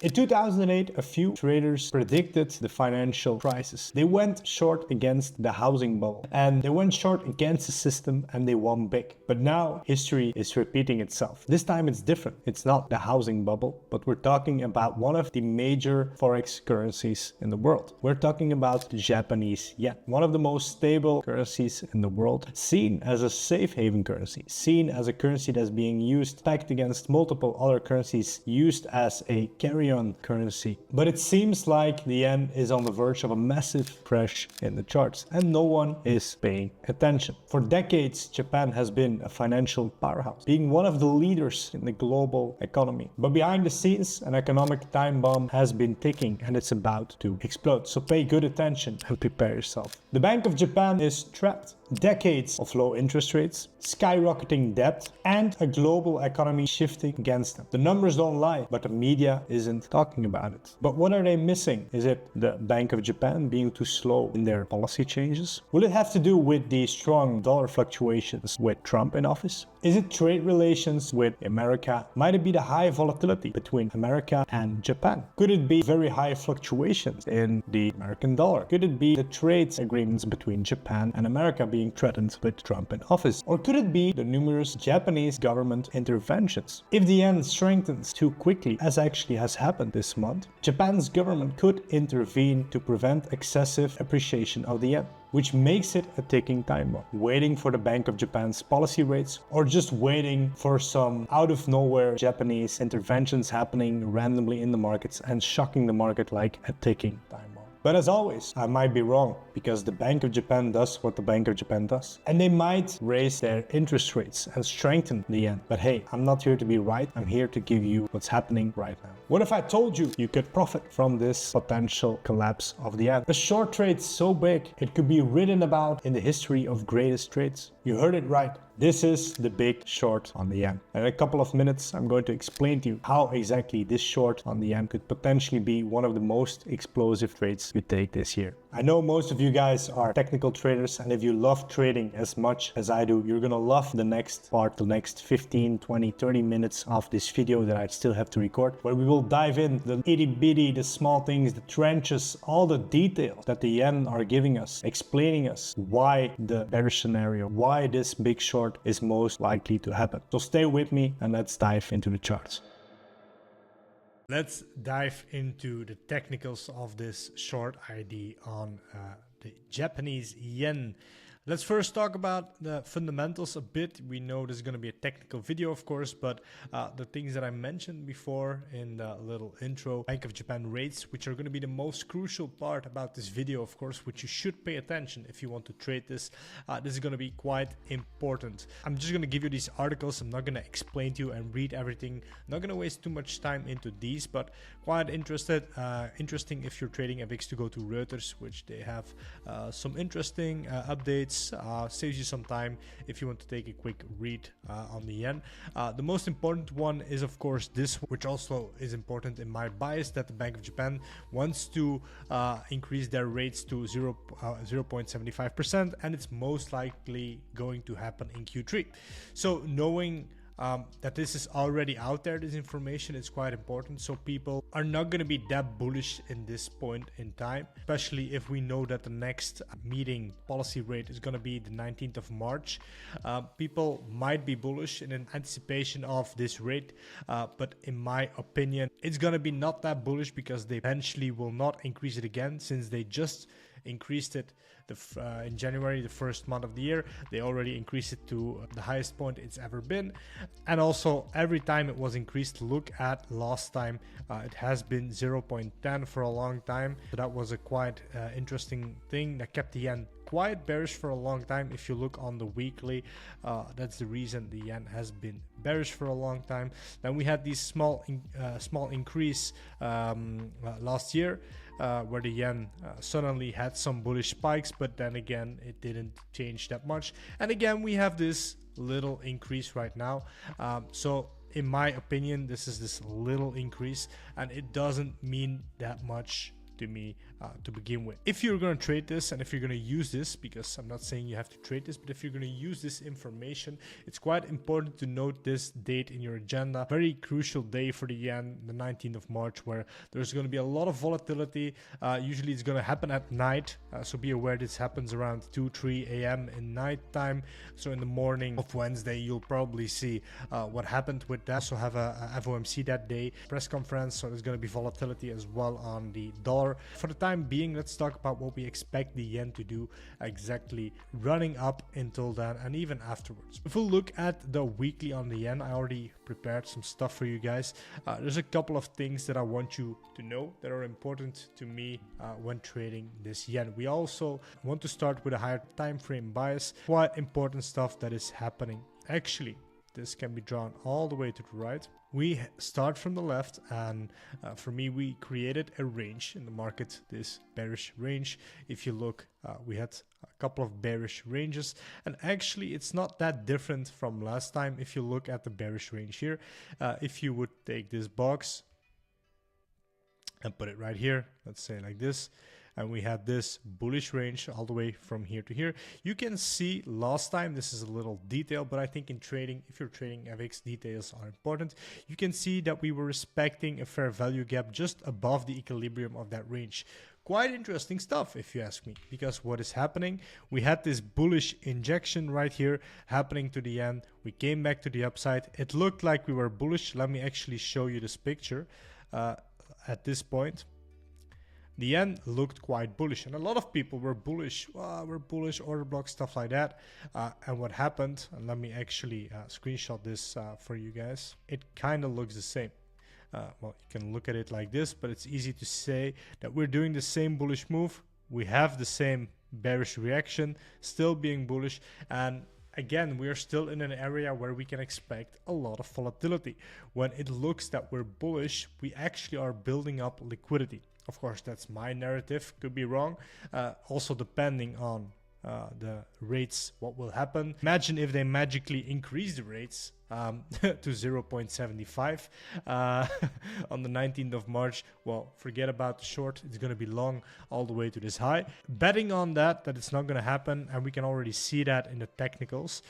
In 2008, a few traders predicted the financial crisis. They went short against the housing bubble and they went short against the system and they won big. But now history is repeating itself. This time it's different. It's not the housing bubble, but we're talking about one of the major forex currencies in the world. We're talking about the Japanese yen, one of the most stable currencies in the world, seen as a safe haven currency, seen as a currency that's being used, pegged against multiple other currencies, used as a carry-on currency. But it seems like the yen is on the verge of a massive crash in the charts and no one is paying attention. For decades, Japan has been a financial powerhouse, being one of the leaders in the global economy. But behind the scenes, an economic time bomb has been ticking and it's about to explode. So pay good attention and prepare yourself. The Bank of Japan is trapped. Decades of low interest rates, skyrocketing debt, and a global economy shifting against them. The numbers don't lie, but the media isn't talking about it. But what are they missing? Is it the Bank of Japan being too slow in their policy changes? Will it have to do with the strong dollar fluctuations with Trump in office? Is it trade relations with America? Might it be the high volatility between America and Japan? Could it be very high fluctuations in the American dollar? Could it be the trade agreements between Japan and America being threatened with Trump in office? Or could it be the numerous Japanese government interventions? If the yen strengthens too quickly, as actually has happened this month, Japan's government could intervene to prevent excessive appreciation of the yen, which makes it a ticking time bomb, waiting for the Bank of Japan's policy rates or just waiting for some out of nowhere Japanese interventions happening randomly in the markets and shocking the market like a ticking time bomb. But as always, I might be wrong because the Bank of Japan does what the Bank of Japan does. And they might raise their interest rates and strengthen the yen. But hey, I'm not here to be right. I'm here to give you what's happening right now. What if I told you you could profit from this potential collapse of the yen? A short trade so big, it could be written about in the history of greatest trades. You heard it right. This is the big short on the yen. In a couple of minutes, I'm going to explain to you how exactly this short on the yen could potentially be one of the most explosive trades you take this year. I know most of you guys are technical traders, and if you love trading as much as I do, you're gonna love the next part, the next 15, 20, 30 minutes of this video that I still have to record, where we will dive in the itty bitty, the small things, the trenches, all the details that the yen are giving us, explaining us why the bearish scenario, why this big short is most likely to happen. So stay with me and let's dive into the charts. Let's dive into the technicals of this short ID on the Japanese yen. Let's first talk about the fundamentals a bit. We know this is going to be a technical video, of course, but the things that I mentioned before in the little intro, Bank of Japan rates, which are going to be the most crucial part about this video, of course, which you should pay attention if you want to trade this. This is going to be quite important. I'm just going to give you these articles. I'm not going to explain to you and read everything. I'm not going to waste too much time into these, but quite interesting if you're trading FX to go to Reuters, which they have some interesting updates. Saves you some time if you want to take a quick read on the yen. The most important one is of course this, which also is important in my bias, that the Bank of Japan wants to increase their rates to 0.75%, and it's most likely going to happen in Q3. So knowing that this is already out there, this information is quite important. So people are not going to be that bullish in this point in time, especially if we know that the next meeting policy rate is going to be the 19th of March. People might be bullish in anticipation of this rate, but in my opinion, it's going to be not that bullish because they eventually will not increase it again, since they just increased it in January, the first month of the year. They already increased it to the highest point it's ever been. And also every time it was increased, look at last time, it has been 0.10 for a long time. So that was a quite interesting thing that kept the yen quite bearish for a long time. If you look on the weekly, that's the reason the yen has been bearish for a long time. Then we had these small increase last year, where the yen suddenly had some bullish spikes, but then again it didn't change that much. And again we have this little increase right now. So in my opinion, this is this little increase and it doesn't mean that much to me to begin with. If you're going to trade this and if you're going to use this, because I'm not saying you have to trade this, but if you're going to use this information, it's quite important to note this date in your agenda. Very crucial day for the yen, the 19th of March, where there's going to be a lot of volatility. Usually it's going to happen at night, so be aware this happens around 2-3 a.m. in night time. So in the morning of Wednesday, you'll probably see what happened with that. Also have a FOMC that day, press conference, so there's going to be volatility as well on the dollar. For the time being, let's talk about what we expect the yen to do exactly running up until then and even afterwards. If we look at the weekly on the yen, I already prepared some stuff for you guys. There's a couple of things that I want you to know that are important to me when trading this yen. We also want to start with a higher time frame bias. Quite important stuff that is happening. Actually, this can be drawn all the way to the right. We start from the left, and for me, we created a range in the market, this bearish range. If you look, we had a couple of bearish ranges, and actually it's not that different from last time. If you look at the bearish range here, if you would take this box and put it right here, let's say like this, and we had this bullish range all the way from here to here. You can see last time, this is a little detail, but I think in trading, if you're trading FX, details are important. You can see that we were respecting a fair value gap just above the equilibrium of that range. Quite interesting stuff, if you ask me, because what is happening, we had this bullish injection right here happening to the end. We came back to the upside. It looked like we were bullish. Let me actually show you this picture at this point. The yen looked quite bullish, and a lot of people were bullish. We're bullish, order block, stuff like that. And what happened, and let me actually screenshot this for you guys. It kind of looks the same. Well, you can look at it like this, but it's easy to say that we're doing the same bullish move. We have the same bearish reaction, still being bullish. And again, we are still in an area where we can expect a lot of volatility. When it looks that we're bullish, we actually are building up liquidity. Of course, that's my narrative, could be wrong. Also depending on the rates, what will happen. Imagine if they magically increase the rates to 0.75 on the 19th of March. Well, forget about the short. It's going to be long all the way to this high. Betting on that it's not going to happen, and we can already see that in the technicals.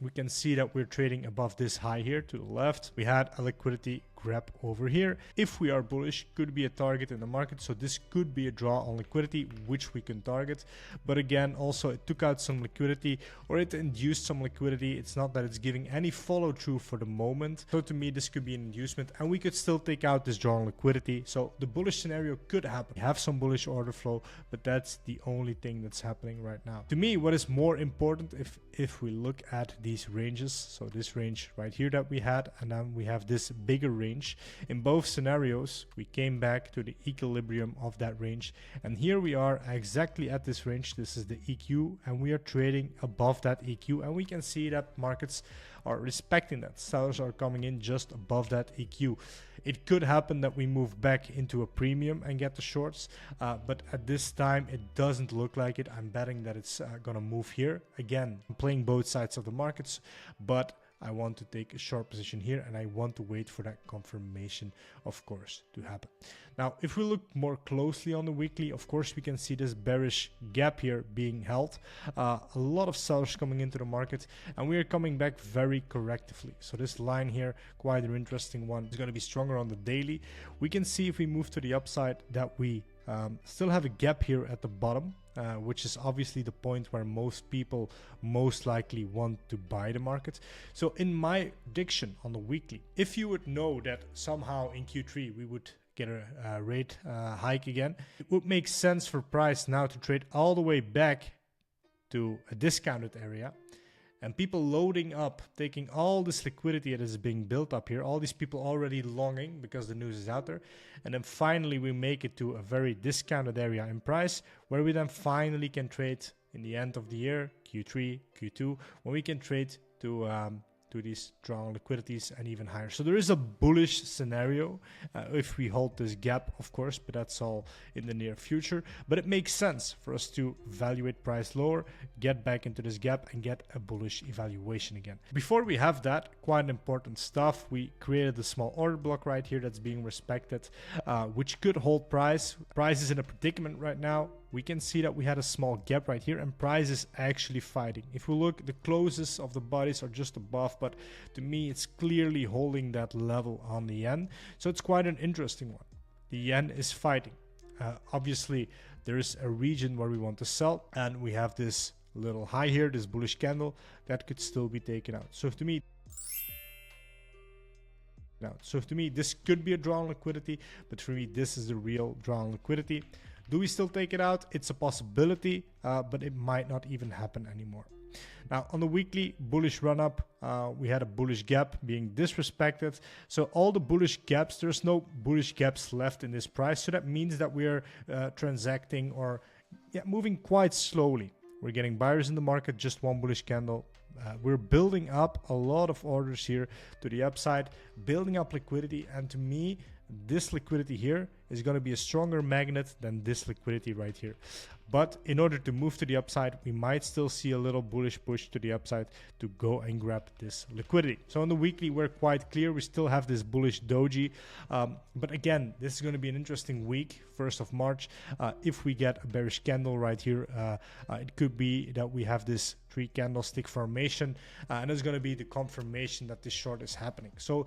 We can see that we're trading above this high here to the left. We had a liquidity grab over here. If we are bullish, could be a target in the market. So this could be a draw on liquidity, which we can target. But again, also it took out some liquidity, or it induced some liquidity. It's not that it's giving any follow through for the moment. So to me, this could be an inducement, and we could still take out this draw on liquidity. So the bullish scenario could happen. We have some bullish order flow, but that's the only thing that's happening right now. To me, what is more important, if we look at these ranges, so this range right here that we had, and then we have this bigger range. In both scenarios, we came back to the equilibrium of that range, and here we are exactly at this range. This is the EQ, and we are trading above that EQ, and we can see that markets are respecting that. Sellers are coming in just above that EQ. It could happen that we move back into a premium and get the shorts, but at this time it doesn't look like it. I'm betting that it's gonna move here. Again, I'm playing both sides of the markets, but I want to take a short position here, and I want to wait for that confirmation, of course, to happen. Now, if we look more closely on the weekly, of course, we can see this bearish gap here being held. A lot of sellers coming into the market, and we are coming back very correctively. So this line here, quite an interesting one. It's going to be stronger on the daily. We can see if we move to the upside that we still have a gap here at the bottom, which is obviously the point where most people most likely want to buy the market. So in my prediction on the weekly, if you would know that somehow in Q3 we would get a rate hike again, it would make sense for price now to trade all the way back to a discounted area, and people loading up, taking all this liquidity that is being built up here, all these people already longing because the news is out there, and then finally we make it to a very discounted area in price, where we then finally can trade in the end of the year, Q3, Q2, when we can trade to to these strong liquidities and even higher. So there is a bullish scenario if we hold this gap, of course, but that's all in the near future. But it makes sense for us to evaluate price lower, get back into this gap and get a bullish evaluation again. Before we have that, quite important stuff. We created a small order block right here that's being respected, which could hold price. Price is in a predicament right now. We can see that we had a small gap right here and price is actually fighting. If we look, the closes of the bodies are just above, but to me it's clearly holding that level on the yen. So it's quite an interesting one. The yen is fighting. Obviously there is a region where we want to sell and we have this little high here, this bullish candle that could still be taken out. So to me this could be a drawn liquidity, but for me this is the real drawn liquidity. Do we still take it out? It's a possibility, but it might not even happen anymore. Now on the weekly bullish run up, we had a bullish gap being disrespected. So all the bullish gaps, there's no bullish gaps left in this price. So that means that we're transacting or moving quite slowly. We're getting buyers in the market, just one bullish candle. We're building up a lot of orders here to the upside, building up liquidity. And to me, this liquidity here is going to be a stronger magnet than this liquidity right here. But in order to move to the upside, we might still see a little bullish push to the upside to go and grab this liquidity. So on the weekly, we're quite clear. We still have this bullish doji. But again, this is going to be an interesting week, 1st of March. If we get a bearish candle right here, it could be that we have this 3 candlestick formation. And it's going to be the confirmation that this short is happening. So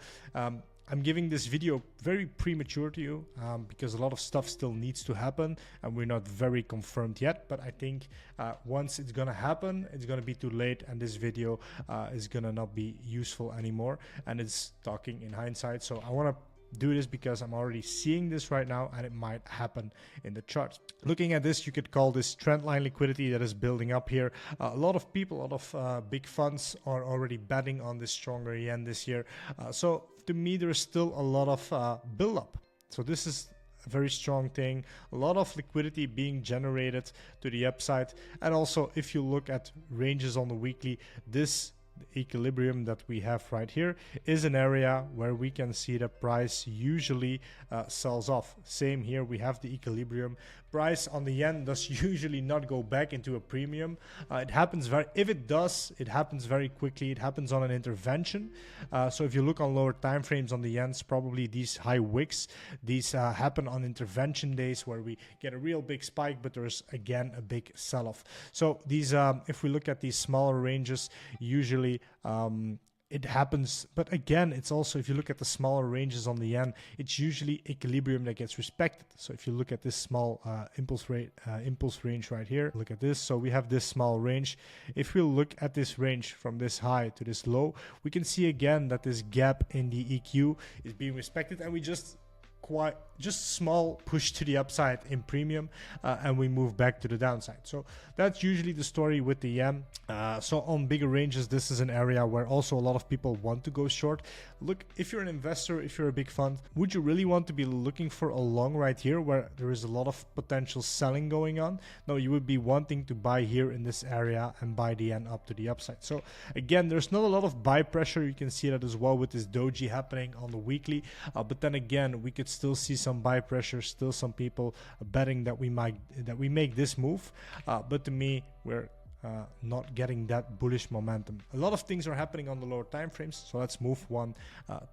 I'm giving this video very premature to you because a lot of stuff still needs to happen and we're not very confirmed yet. But I think once it's going to happen, it's going to be too late and this video is going to not be useful anymore. And it's talking in hindsight. So I want to do this because I'm already seeing this right now and it might happen in the chart. Looking at this, you could call this trend line liquidity that is building up here. A lot of people, a lot of big funds are already betting on this stronger yen this year. So to me, there's still a lot of build up. So this is a very strong thing, a lot of liquidity being generated to the upside. And also if you look at ranges on the weekly, this equilibrium that we have right here is an area where we can see the price usually sells off. Same here, we have the equilibrium. Price on the yen does usually not go back into a premium. It happens if it does, it happens very quickly. It happens on an intervention. So if you look on lower time frames on the yens, probably these high wicks, these happen on intervention days where we get a real big spike, but there's again a big sell-off. So these, if we look at these smaller ranges, usually it happens, but again, it's also, if you look at the smaller ranges on the yen, it's usually equilibrium that gets respected. So if you look at this small impulse range right here, look at this. So we have this small range. If we look at this range from this high to this low, we can see again that this gap in the EQ is being respected, and we just small push to the upside in premium and we move back to the downside. So that's usually the story with the yen. So on bigger ranges, this is an area where also a lot of people want to go short. Look, if you're an investor, if you're a big fund, would you really want to be looking for a long right here where there is a lot of potential selling going on? No, you would be wanting to buy here in this area and buy the yen up to the upside. So again, there's not a lot of buy pressure. You can see that as well with this doji happening on the weekly, but then again, we could still see some buy pressure, still some people betting that we make this move, but to me, we're not getting that bullish momentum. A lot of things are happening on the lower time frames, so let's move one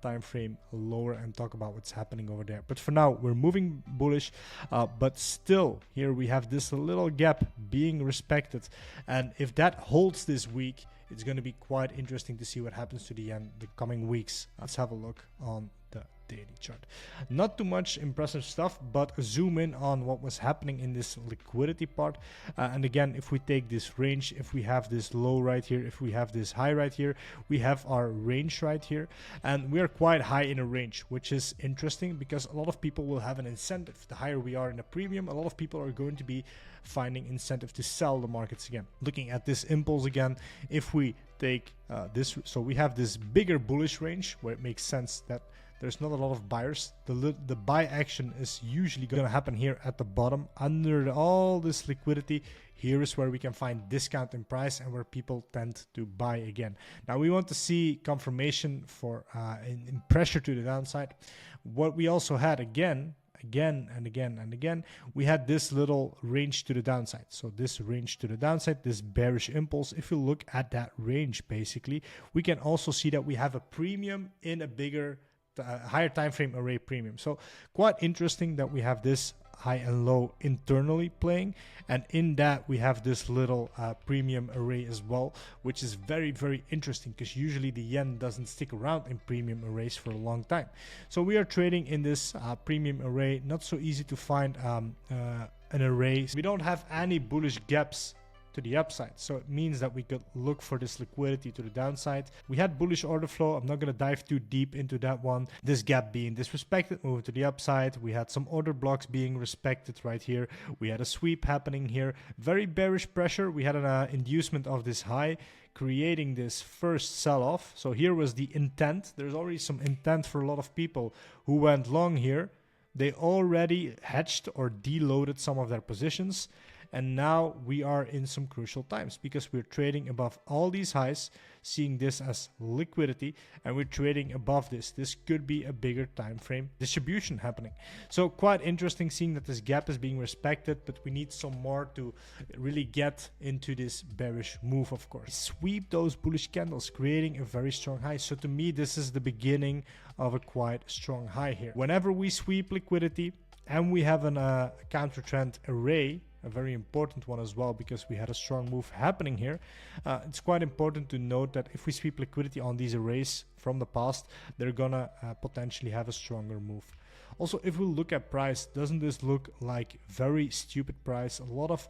time frame lower and talk about what's happening over there. But for now, we're moving bullish, but still here we have this little gap being respected, and if that holds this week, it's going to be quite interesting to see what happens to the yen the coming weeks. Let's have a look on the daily chart. Not too much impressive stuff, but zoom in on what was happening in this liquidity part. And again, if we take this range, if we have this low right here, if we have this high right here, we have our range right here, and we are quite high in a range, which is interesting because a lot of people will have an incentive. The higher we are in a premium, a lot of people are going to be finding incentive to sell the markets again. Looking at this impulse again, if we take this, so we have this bigger bullish range where it makes sense that there's not a lot of buyers. The buy action is usually going to happen here at the bottom under all this liquidity. Here is where we can find discount in price and where people tend to buy again. Now we want to see confirmation for in pressure to the downside. What we also had again and again, we had this little range to the downside. So this range to the downside, this bearish impulse, if you look at that range, basically, we can also see that we have a premium in a bigger, higher time frame array premium. So quite interesting that we have this high and low internally playing, and in that we have this little premium array as well, which is very, very interesting because usually the yen doesn't stick around in premium arrays for a long time. So we are trading in this premium array. Not so easy to find an array. We don't have any bullish gaps to the upside, so it means that we could look for this liquidity to the downside. We had bullish order flow. I'm not going to dive too deep into that one. This gap being disrespected, moving to the upside. We had some order blocks being respected right here. We had a sweep happening here. Very bearish pressure. We had an inducement of this high, creating this first sell-off. So here was the intent. There's already some intent for a lot of people who went long here. They already hedged or deloaded some of their positions. And now we are in some crucial times because we're trading above all these highs, seeing this as liquidity, and we're trading above this. This could be a bigger time frame distribution happening. So quite interesting seeing that this gap is being respected, but we need some more to really get into this bearish move, of course. Sweep those bullish candles, creating a very strong high. So to me, this is the beginning of a quite strong high here. Whenever we sweep liquidity and we have a counter trend array, a very important one as well, because we had a strong move happening here. It's quite important to note that if we sweep liquidity on these arrays from the past, they're gonna potentially have a stronger move. Also, if we look at price, doesn't this look like very stupid price? A lot of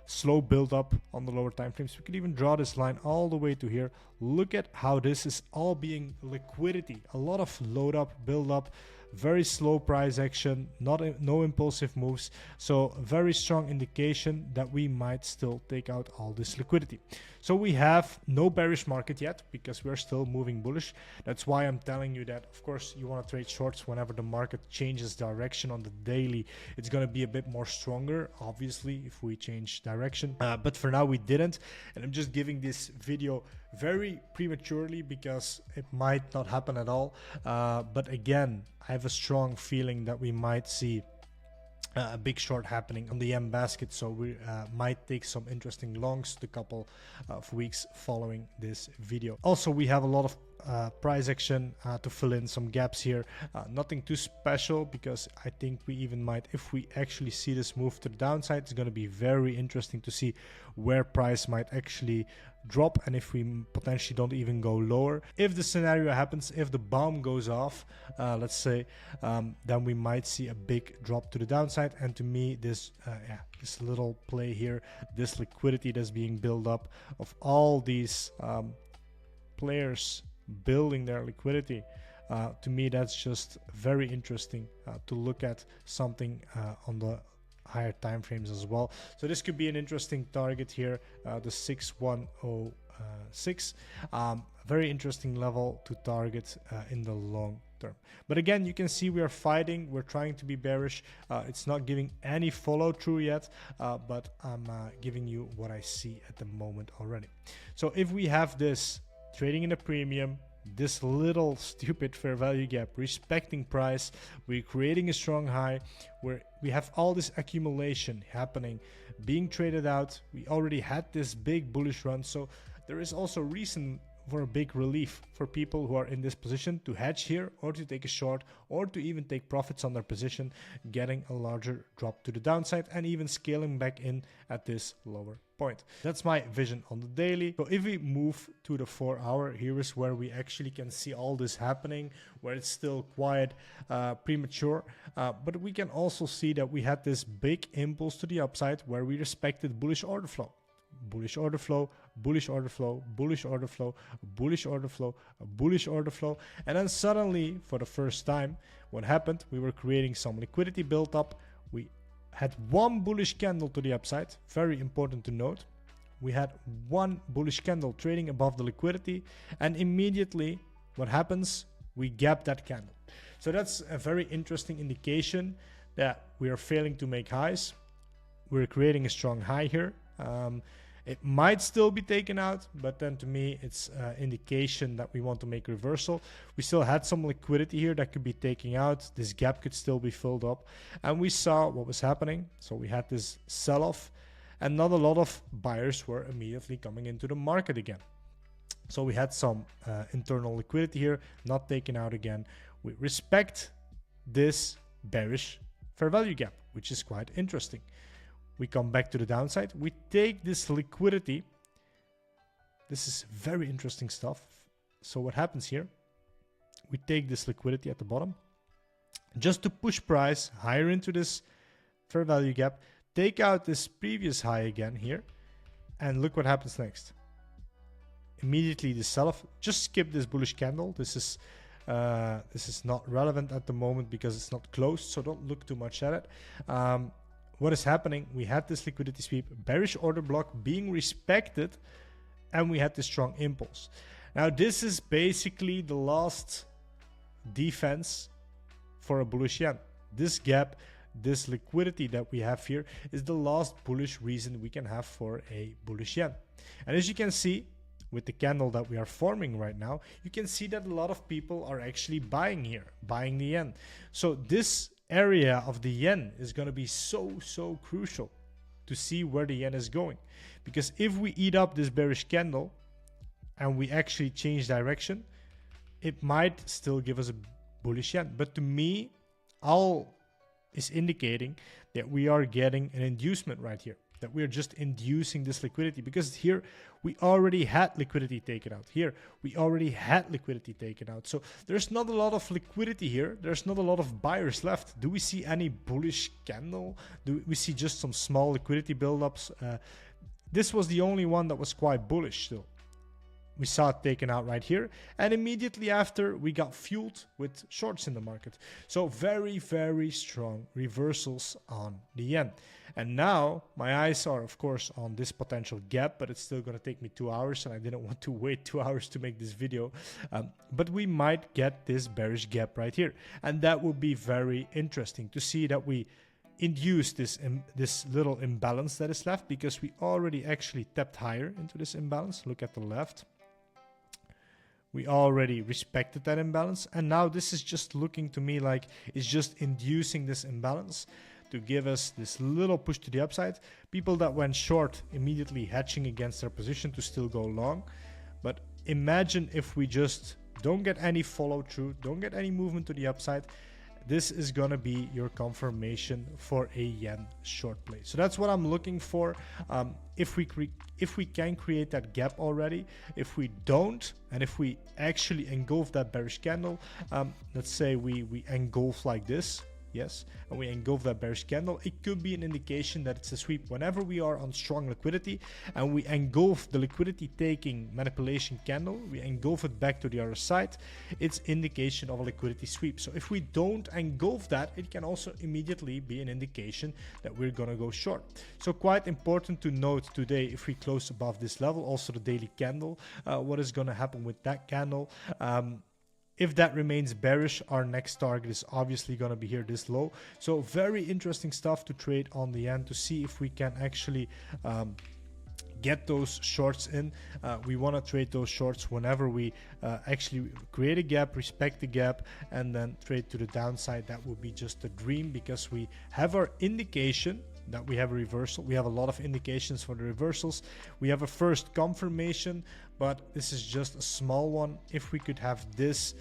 slow build up on the lower time frames. We could even draw this line all the way to here. Look at how this is all being liquidity. A lot of load up, build up, very slow price action, no impulsive moves. So very strong indication that we might still take out all this liquidity. So we have no bearish market yet because we're still moving bullish. That's why I'm telling you that, of course, you want to trade shorts whenever the market changes direction on the daily. It's going to be a bit more stronger, obviously, if we change direction. But for now, we didn't. And I'm just giving this video very prematurely because it might not happen at all. But again, I have a strong feeling that we might see a big short happening on the M basket, so we might take some interesting longs the couple of weeks following this video. Also, we have a lot of price action to fill in some gaps here. Nothing too special because I think we even might, if we actually see this move to the downside, it's going to be very interesting to see where price might actually drop and if we potentially don't even go lower. If the scenario happens, if the bomb goes off, let's say, then we might see a big drop to the downside. And to me, this this little play here, this liquidity that's being built up of all these players building their liquidity, to me that's just very interesting to look at something on the higher time frames as well. So this could be an interesting target here, the 6106, very interesting level to target in the long term. But again, you can see we are fighting, we're trying to be bearish. It's not giving any follow through yet, but I'm giving you what I see at the moment already. So if we have this trading in a premium, this little stupid fair value gap, respecting price, we're creating a strong high where we have all this accumulation happening, being traded out. We already had this big bullish run, so there is also reason for a big relief for people who are in this position to hedge here or to take a short or to even take profits on their position, getting a larger drop to the downside and even scaling back in at this lower point. That's my vision on the daily. So if we move to the 4 hour, here is where we actually can see all this happening, where it's still quite premature, but we can also see that we had this big impulse to the upside where we respected bullish order flow. Bullish order flow, bullish order flow, bullish order flow, bullish order flow, bullish order flow. And then suddenly, for the first time, what happened? We were creating some liquidity built up. We had one bullish candle to the upside. Very important to note. We had one bullish candle trading above the liquidity. And immediately, what happens? We gap that candle. So that's a very interesting indication that we are failing to make highs. We're creating a strong high here. It might still be taken out, but then to me, it's an indication that we want to make a reversal. We still had some liquidity here that could be taken out. This gap could still be filled up. And we saw what was happening. So we had this sell-off, and not a lot of buyers were immediately coming into the market again. So we had some internal liquidity here, not taken out again. We respect this bearish fair value gap, which is quite interesting. We come back to the downside. We take this liquidity. This is very interesting stuff. So what happens here? We take this liquidity at the bottom just to push price higher into this fair value gap. Take out this previous high again here. And look what happens next. Immediately the sell-off. Just skip this bullish candle. This is not relevant at the moment because it's not closed. So don't look too much at it. What is happening? We had this liquidity sweep, bearish order block being respected, and we had this strong impulse. Now, this is basically the last defense for a bullish yen. This gap, this liquidity that we have here is the last bullish reason we can have for a bullish yen. And as you can see, with the candle that we are forming right now, you can see that a lot of people are actually buying here, buying the yen. So this area of the yen is going to be so crucial to see where the yen is going, because if we eat up this bearish candle and we actually change direction, it might still give us a bullish yen. But to me, all is indicating that we are getting an inducement right here, that we are just inducing this liquidity, because here we already had liquidity taken out. Here we already had liquidity taken out. So there's not a lot of liquidity here. There's not a lot of buyers left. Do we see any bullish candle? Do we see just some small liquidity buildups? This was the only one that was quite bullish still. We saw it taken out right here, and immediately after we got fueled with shorts in the market. So very strong reversals on the yen. And now my eyes are of course on this potential gap, but it's still going to take me 2 hours, and I didn't want to wait 2 hours to make this video. But we might get this bearish gap right here, and that would be very interesting to see that we induce this little imbalance that is left, because we already actually tapped higher into this imbalance. Look at the left. We already respected that imbalance, and now this is just looking to me like it's just inducing this imbalance to give us this little push to the upside. People that went short immediately hedging against their position to still go long. But imagine if we just don't get any follow through, don't get any movement to the upside. This is gonna be your confirmation for a yen short play. So that's what I'm looking for. If we can create that gap already, if we don't, and if we actually engulf that bearish candle, let's say we engulf like this, yes, and we engulf that bearish candle, it could be an indication that it's a sweep. Whenever we are on strong liquidity and we engulf the liquidity taking manipulation candle, we engulf it back to the other side, it's indication of a liquidity sweep. So if we don't engulf that, it can also immediately be an indication that we're gonna go short. So quite important to note today, if we close above this level, also the daily candle, what is gonna happen with that candle. If that remains bearish, our next target is obviously going to be here this low. So very interesting stuff to trade on the yen, to see if we can actually get those shorts in. We want to trade those shorts whenever we actually create a gap, respect the gap, and then trade to the downside. That would be just a dream, because we have our indication that we have a reversal. We have a lot of indications for the reversals. We have a first confirmation, but this is just a small one. If we could have this,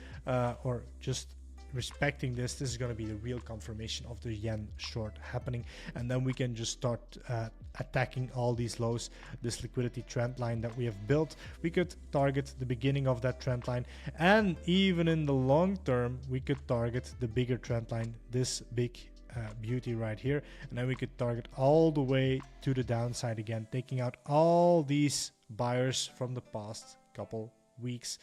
or just respecting this is going to be the real confirmation of the yen short happening, and then we can just start attacking all these lows, this liquidity trend line that we have built. We could target the beginning of that trend line, and even in the long term we could target the bigger trend line, this big beauty right here, and then we could target all the way to the downside again, taking out all these buyers from the past couple weeks,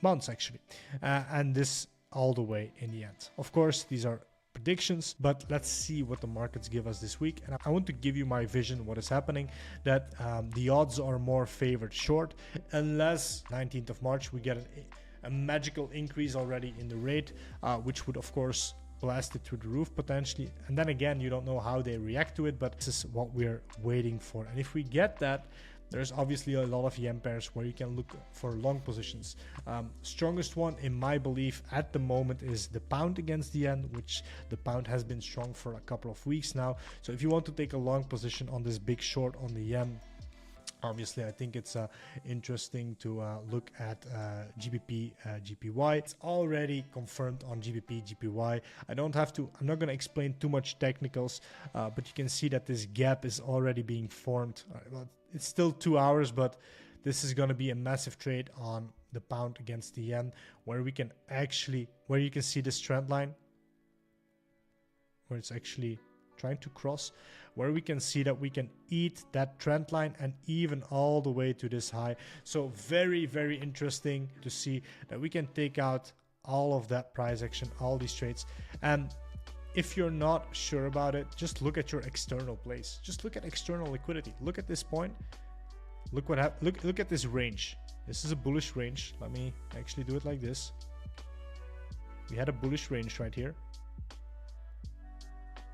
months actually, and this all the way in the end. Of course, these are predictions, but let's see what the markets give us this week. And I want to give you my vision, what is happening, that the odds are more favored short, unless 19th of March we get a magical increase already in the rate, which would of course blast it through the roof potentially. And then again, you don't know how they react to it, but this is what we're waiting for. And if we get that, there's obviously a lot of yen pairs where you can look for long positions. Strongest one in my belief at the moment is the pound against the yen, which the pound has been strong for a couple of weeks now. So if you want to take a long position on this big short on the yen, obviously I think it's interesting to look at GBP JPY. It's already confirmed on GBP JPY. I'm not going to explain too much technicals, but you can see that this gap is already being formed. Well, it's still 2 hours, but this is going to be a massive trade on the pound against the yen, where you can see this trend line where it's actually trying to cross, where we can see that we can eat that trend line and even all the way to this high. So very, very interesting to see that we can take out all of that price action, all these trades. And if you're not sure about it, just look at your external plays. Just look at external liquidity. Look at this point. Look what happened. Look at this range. This is a bullish range. Let me actually do it like this. We had a bullish range right here.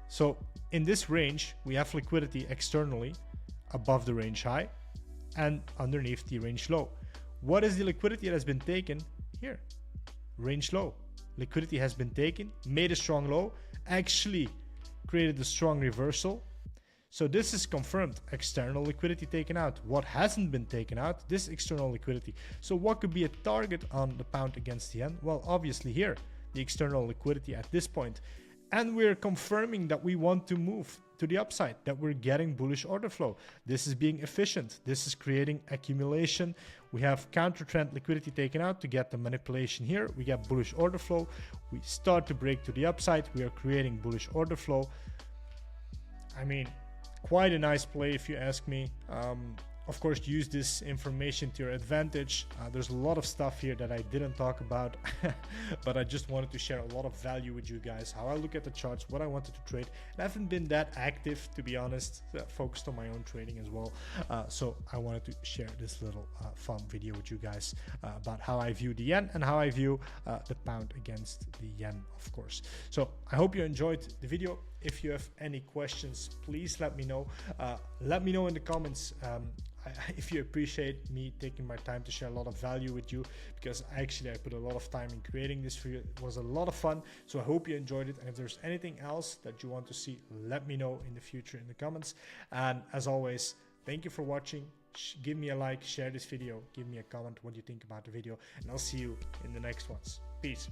So in this range, we have liquidity externally above the range high and underneath the range low. What is the liquidity that has been taken here? Range low. Liquidity has been taken, made a strong low, actually created a strong reversal. So this is confirmed. External liquidity taken out. What hasn't been taken out? This external liquidity. So what could be a target on the pound against the yen? Well, obviously here, the external liquidity at this point. And we're confirming that we want to move to the upside, that we're getting bullish order flow. This is being efficient. This is creating accumulation. We have counter trend liquidity taken out to get the manipulation here. We get bullish order flow. We start to break to the upside. We are creating bullish order flow. I mean, quite a nice play if you ask me. Of course, use this information to your advantage. There's a lot of stuff here that I didn't talk about, but I just wanted to share a lot of value with you guys, how I look at the charts, what I wanted to trade. And I haven't been that active, to be honest, focused on my own trading as well. So I wanted to share this little fun video with you guys about how I view the yen and how I view the pound against the yen, of course. So I hope you enjoyed the video. If you have any questions, please let me know. Let me know in the comments if you appreciate me taking my time to share a lot of value with you, because actually I put a lot of time in creating this for you. It was a lot of fun, so I hope you enjoyed it. And if there's anything else that you want to see, let me know in the future in the comments. And as always, thank you for watching. Give me a like, share this video, give me a comment what you think about the video, and I'll see you in the next ones. Peace.